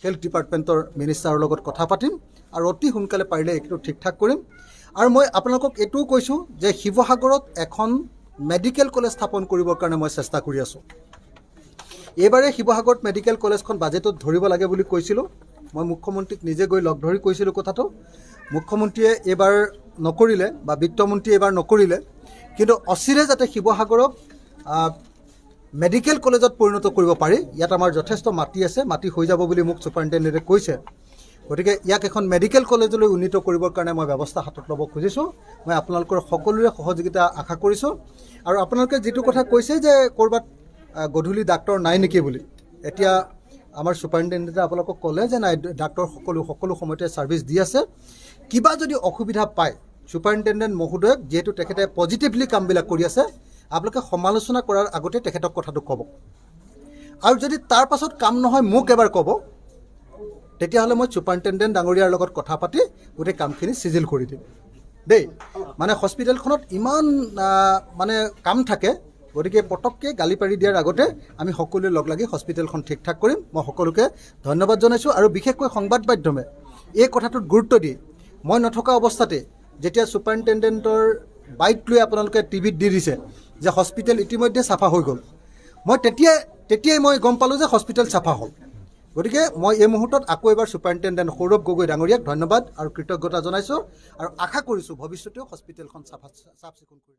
Health ডিপাৰ্টমেণ্টৰ মিনিষ্টাৰৰ লগত কথা পাতিম আৰু অতি সোনকালে পাৰিলে এইটো ঠিক ঠাক কৰিম। আৰু মই আপোনালোকক এইটোও কৈছোঁ যে শিৱসাগৰত এখন মেডিকেল কলেজ স্থাপন কৰিবৰ কাৰণে মই চেষ্টা কৰি আছোঁ। এইবাৰে শিৱসাগৰত মেডিকেল কলেজখন বাজেটত ধৰিব লাগে বুলি কৈছিলোঁ। মই মুখ্যমন্ত্ৰীক নিজে গৈ লগ ধৰি কৈছিলোঁ কথাটো। মুখ্যমন্ত্ৰীয়ে এইবাৰ নকৰিলে বা বিত্তমন্ত্ৰীয়ে এইবাৰ নকৰিলে, কিন্তু অচিৰে যাতে শিৱসাগৰক মেডিকেল কলেজত পৰিণত কৰিব পাৰি। ইয়াত আমাৰ যথেষ্ট মাটি আছে, মাটি হৈ যাব বুলি মোক ছুপাৰিণ্টেণ্ডেণ্টে কৈছে। গতিকে ইয়াক এখন মেডিকেল কলেজলৈ উন্নীত কৰিবৰ কাৰণে মই ব্যৱস্থা হাতত ল'ব খুজিছোঁ। মই আপোনালোকৰ সকলোৰে সহযোগিতা আশা কৰিছোঁ। আৰু আপোনালোকে যিটো কথা কৈছে যে ক'ৰবাত গধূলি ডাক্তৰ নাই নেকি বুলি, এতিয়া আমাৰ ছুপাৰিণ্টেণ্ডেণ্টে আপোনালোকক ক'লে যে নাই, ডাক্তৰ সকলো সময়তে ছাৰ্ভিচ দি আছে। কিবা যদি অসুবিধা পায় ছুপাৰিণ্টেণ্ডেণ্ট মহোদয়ক, যিহেতু তেখেতে পজিটিভলি কামবিলাক কৰি আছে, আপোনালোকে সমালোচনা কৰাৰ আগতে তেখেতক কথাটো ক'ব। আৰু যদি তাৰ পাছত কাম নহয় মোক এবাৰ ক'ব, তেতিয়াহ'লে মই ছুপাৰিণ্টেণ্ডেণ্ট ডাঙৰীয়াৰ লগত কথা পাতি গোটেই কামখিনি চিজিল কৰি দিম দেই। মানে হস্পিটেলখনত ইমান মানে কাম থাকে, গতিকে পটককৈ গালি পাৰি দিয়াৰ আগতে আমি সকলোৱে লগ লাগি হস্পিটেলখন ঠিক ঠাক কৰিম। মই সকলোকে ধন্যবাদ জনাইছোঁ। আৰু বিশেষকৈ সংবাদ মাধ্যমে এই কথাটোত গুৰুত্ব দি, মই নথকা অৱস্থাতে যেতিয়া ছুপাৰিণ্টেণ্ডেণ্টৰ বাইক লৈ আপোনালোকে টিভিত দি দিছে যে হস্পিটেল ইতিমধ্যে চাফা হৈ গ'ল, মই তেতিয়াই মই গম পালোঁ যে হস্পিটেল চাফা হ'ল। গতিকে মই এই মুহূৰ্তত আকৌ এবাৰ ছুপাৰিণ্টেণ্ডেণ্ট সৌৰভ গগৈ ডাঙৰীয়াক ধন্যবাদ আৰু কৃতজ্ঞতা জনাইছোঁ আৰু আশা কৰিছোঁ ভৱিষ্যতেও হস্পিটেলখন চাফ চিকুণ কৰি